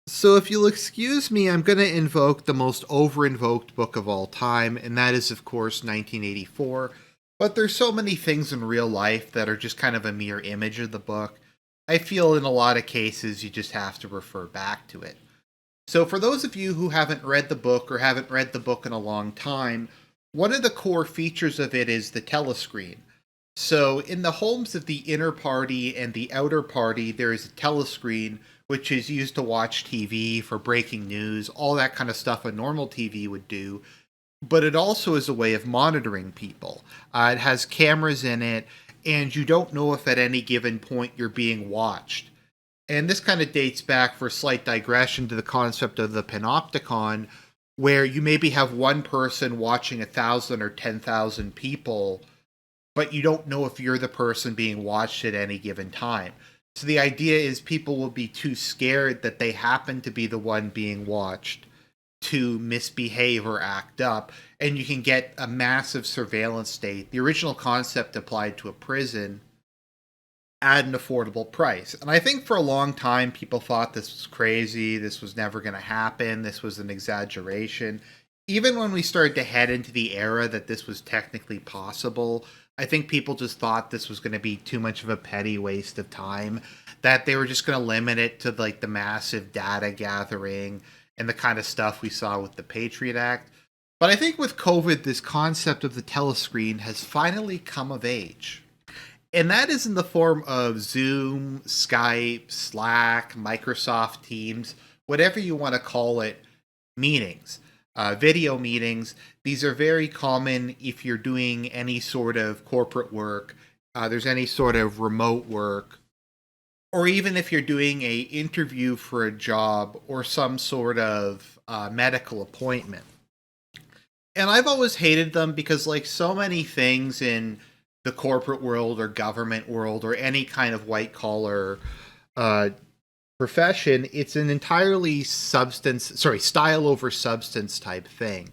So, if you'll excuse me, I'm going to invoke the most over-invoked book of all time, and that is, of course, 1984. But there's so many things in real life that are just kind of a mere image of the book. I feel in a lot of cases you just have to refer back to it. So, for those of you who haven't read the book or haven't read the book in a long time, one of the core features of it is the telescreen. So, in the homes of the inner party and the outer party, there is a telescreen which is used to watch TV for breaking news, all that kind of stuff a normal TV would do. But it also is a way of monitoring people. It has cameras in it, and you don't know if at any given point you're being watched. And this kind of dates back, for a slight digression, to the concept of the panopticon, where you maybe have one person watching 1,000 or 10,000 people, but you don't know if you're the person being watched at any given time. So the idea is people will be too scared that they happen to be the one being watched to misbehave or act up, and you can get a massive surveillance state. The original concept applied to a prison at an affordable price. And I think for a long time people thought this was crazy, this was never going to happen, this was an exaggeration. Even when we started to head into the era that this was technically possible, I think people just thought this was going to be too much of a petty waste of time, that they were just going to limit it to like the massive data gathering and the kind of stuff we saw with the Patriot Act. But I think with COVID, this concept of the telescreen has finally come of age. And that is in the form of Zoom, Skype, Slack, Microsoft Teams, whatever you want to call it, meetings, video meetings. These are very common if you're doing any sort of corporate work, there's any sort of remote work, or even if you're doing a interview for a job or some sort of medical appointment. And I've always hated them because, like so many things in the corporate world or government world or any kind of white collar uh, profession, it's an entirely style over substance type thing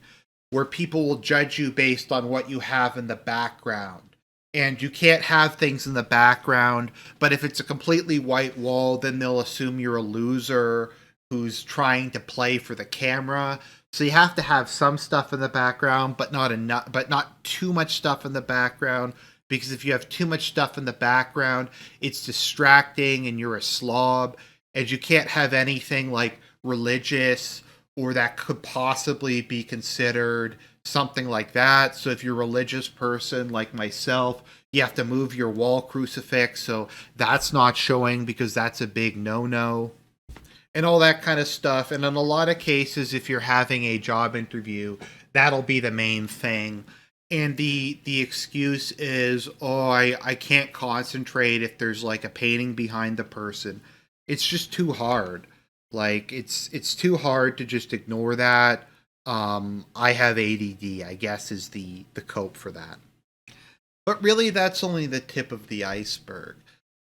where people will judge you based on what you have in the background. And you can't have things in the background, but if it's a completely white wall, then they'll assume you're a loser who's trying to play for the camera. So you have to have some stuff in the background, but not enough, but not too much stuff in the background. Because if you have too much stuff in the background, it's distracting and you're a slob. And you can't have anything like religious or that could possibly be considered something like that. So if you're a religious person like myself, you have to move your wall crucifix. So that's not showing because that's a big no no and all that kind of stuff. And in a lot of cases, if you're having a job interview, that'll be the main thing. And the excuse is, oh, I can't concentrate if there's like a painting behind the person. It's just too hard. Like it's too hard to just ignore that. I have ADD, I guess, is the cope for that. But really, that's only the tip of the iceberg.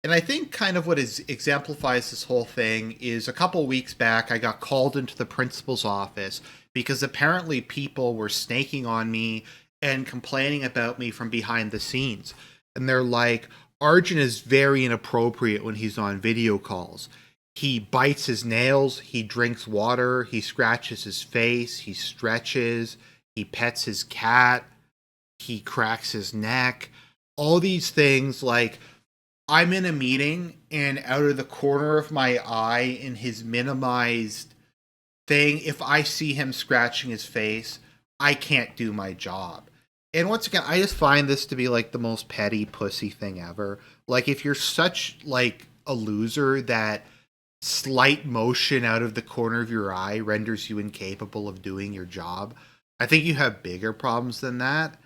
And I think kind of what exemplifies this whole thing is a couple weeks back, I got called into the principal's office because apparently people were snaking on me and complaining about me from behind the scenes. And they're like, Argent is very inappropriate when he's on video calls. He bites his nails, he drinks water, he scratches his face, he stretches, he pets his cat, he cracks his neck. All these things, like, I'm in a meeting and out of the corner of my eye in his minimized thing, if I see him scratching his face, I can't do my job. And once again, I just find this to be like the most petty pussy thing ever. Like, if you're such like a loser that slight motion out of the corner of your eye renders you incapable of doing your job, I think you have bigger problems than that.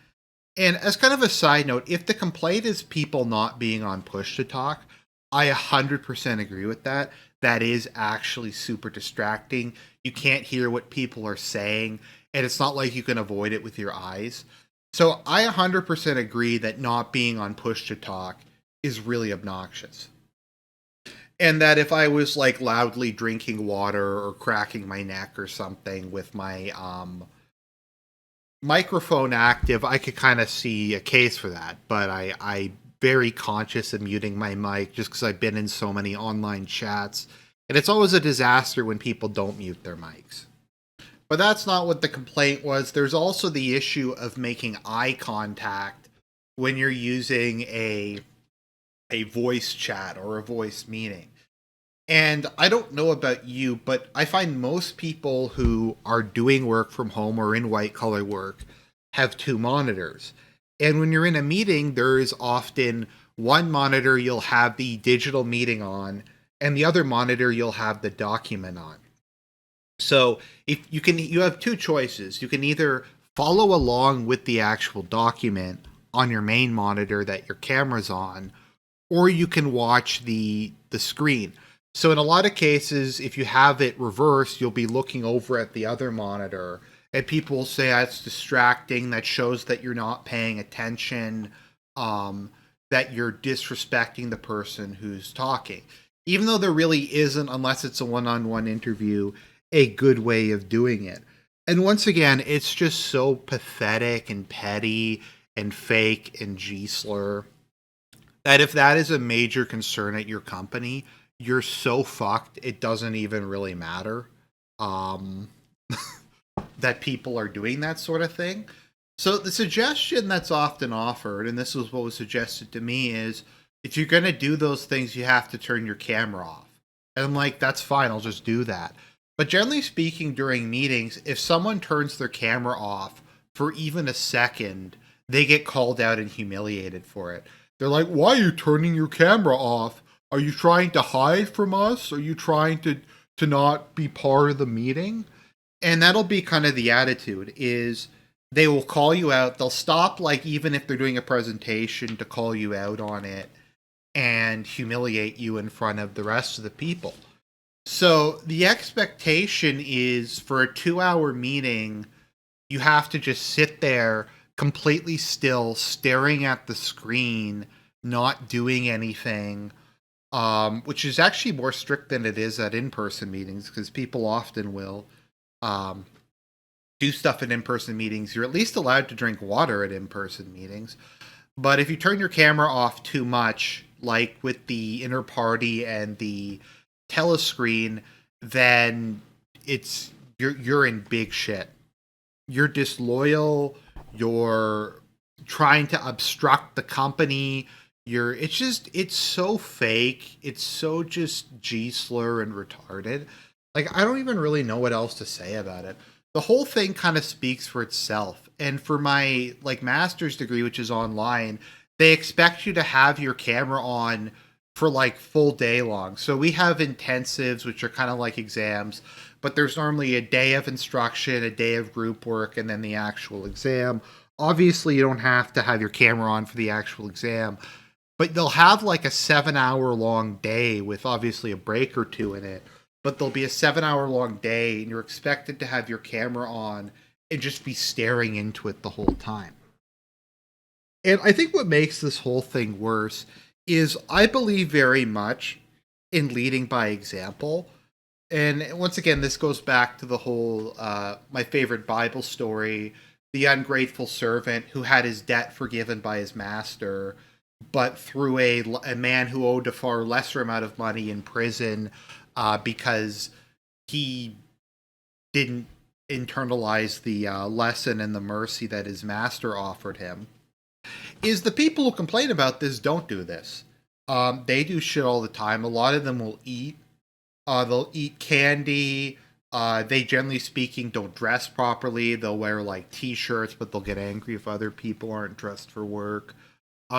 And as kind of a side note, if the complaint is people not being on push to talk, I 100% agree with that. That is actually super distracting. You can't hear what people are saying, and it's not like you can avoid it with your eyes. So I 100% agree that not being on push to talk is really obnoxious. And that if I was like loudly drinking water or cracking my neck or something with my microphone active, I could kind of see a case for that. But I very conscious of muting my mic just because I've been in so many online chats And it's always a disaster when people don't mute their mics. But that's not what the complaint was. There's also the issue of making eye contact when you're using a voice chat or a voice meeting. And I don't know about you, but I find most people who are doing work from home or in white collar work have two monitors. And when you're in a meeting, there is often one monitor you'll have the digital meeting on, and the other monitor you'll have the document on. So if you have two choices. You can either follow along with the actual document on your main monitor that your camera's on, or you can watch the screen. So in a lot of cases, if you have it reversed, you'll be looking over at the other monitor, and people will say that's distracting. That shows that you're not paying attention, that you're disrespecting the person who's talking. Even though there really isn't, unless it's a one-on-one interview, a good way of doing it. And once again, it's just so pathetic and petty and fake and G-slur that if that is a major concern at your company, you're so fucked, it doesn't even really matter um, that people are doing that sort of thing. So the suggestion that's often offered, and this was what was suggested to me, is if you're going to do those things, you have to turn your camera off. And I'm like, that's fine, I'll just do that. But generally speaking, during meetings, if someone turns their camera off for even a second, they get called out and humiliated for it. They're like, why are you turning your camera off? Are you trying to hide from us? Are you trying to not be part of the meeting? And that'll be kind of the attitude is they will call you out. They'll stop, like, even if they're doing a presentation, to call you out on it and humiliate you in front of the rest of the people. So the expectation is for a 2-hour meeting, you have to just sit there completely still, staring at the screen, not doing anything, which is actually more strict than it is at in-person meetings, because people often will do stuff at in-person meetings. You're at least allowed to drink water at in-person meetings. But if you turn your camera off too much, like with the Inter-Party and the Telescreen, then you're in big shit. You're disloyal. You're trying to obstruct the company. It's so fake. It's so just G-slur and retarded. Like, I don't even really know what else to say about it. The whole thing kind of speaks for itself. And for my master's degree, which is online, they expect you to have your camera on for full day long. So we have intensives, which are kind of like exams, but there's normally a day of instruction, a day of group work, and then the actual exam. Obviously, you don't have to have your camera on for the actual exam, but they'll have a 7-hour long day with obviously a break or two in it. But there'll be a 7-hour long day, and you're expected to have your camera on and just be staring into it the whole time. And I think what makes this whole thing worse is I believe very much in leading by example. And once again, this goes back to the whole, my favorite Bible story, the ungrateful servant who had his debt forgiven by his master, but threw a man who owed a far lesser amount of money in prison because he didn't internalize the lesson and the mercy that his master offered him. Is the people who complain about this don't do this. They do shit all the time. A lot of them will eat. They'll eat candy. They, generally speaking, don't dress properly. They'll wear t-shirts, but they'll get angry if other people aren't dressed for work.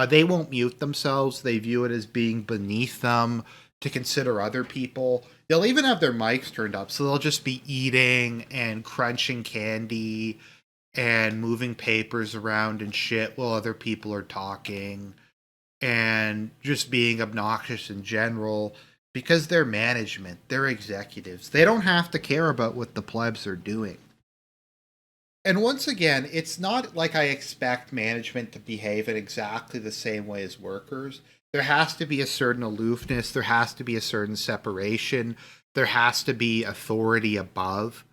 They won't mute themselves. They view it as being beneath them to consider other people. They'll even have their mics turned up, so they'll just be eating and crunching candy and moving papers around and shit while other people are talking and just being obnoxious in general because they're management, they're executives. They don't have to care about what the plebs are doing. And once again, it's not like I expect management to behave in exactly the same way as workers. There has to be a certain aloofness. There has to be a certain separation. There has to be authority above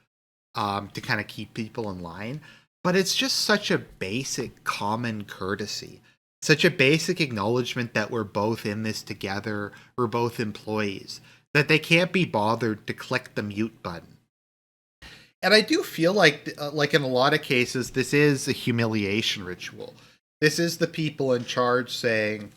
to kind of keep people in line. But it's just such a basic common courtesy, such a basic acknowledgement that we're both in this together. We're both employees. that they can't be bothered to click the mute button. And I do feel like in a lot of cases, this is a humiliation ritual. This is the people in charge saying,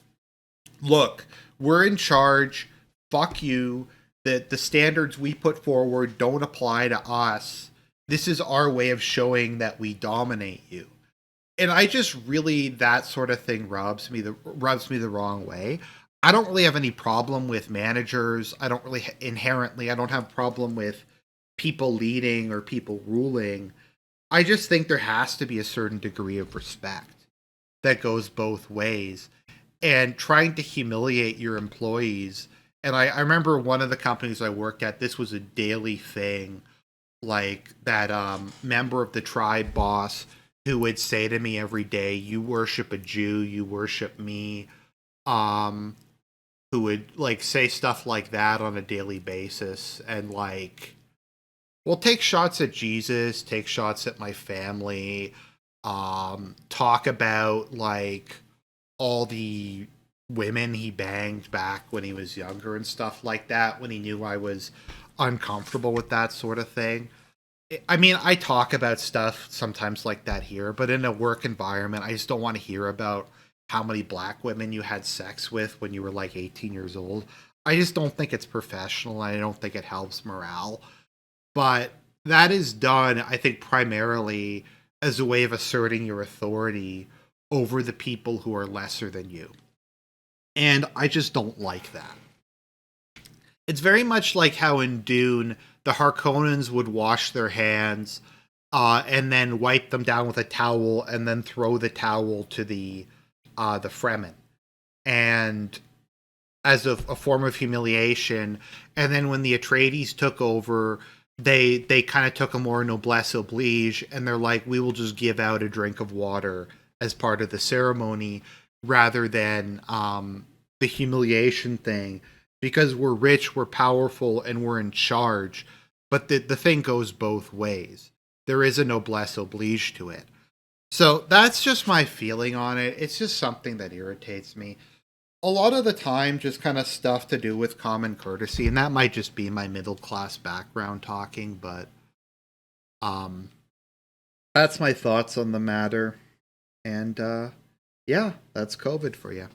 look, we're in charge. Fuck you. The standards we put forward don't apply to us. This is our way of showing that we dominate you. And I just really, that sort of thing rubs me the wrong way. I don't really have any problem with managers. I don't really inherently. I don't have a problem with people leading or people ruling. I just think there has to be a certain degree of respect that goes both ways. And trying to humiliate your employees. And I remember one of the companies I worked at, this was a daily thing. Like that member of the tribe boss who would say to me every day, you worship a Jew, you worship me. Um, who would like say stuff like that on a daily basis and like, well, take shots at Jesus, take shots at my family, talk about like all the women he banged back when he was younger and stuff like that when he knew I was uncomfortable with that sort of thing. I mean, I talk about stuff sometimes like that here, but in a work environment, I just don't want to hear about how many black women you had sex with when you were like 18 years old. I just don't think it's professional. I don't think it helps morale. But that is done, I think, primarily as a way of asserting your authority over the people who are lesser than you. And I just don't like that. It's very much like how in Dune, the Harkonnens would wash their hands and then wipe them down with a towel and then throw the towel to the Fremen. And as a form of humiliation. And then when the Atreides took over, they kind of took a more noblesse oblige, and they're like, we will just give out a drink of water as part of the ceremony rather than the humiliation thing, because we're rich, we're powerful, and we're in charge. But the thing goes both ways. There is a noblesse oblige to it. So that's just my feeling on it. It's just something that irritates me a lot of the time, just kind of stuff to do with common courtesy, and that might just be my middle class background talking, but um that's my thoughts on the matter. And yeah, that's COVID for you.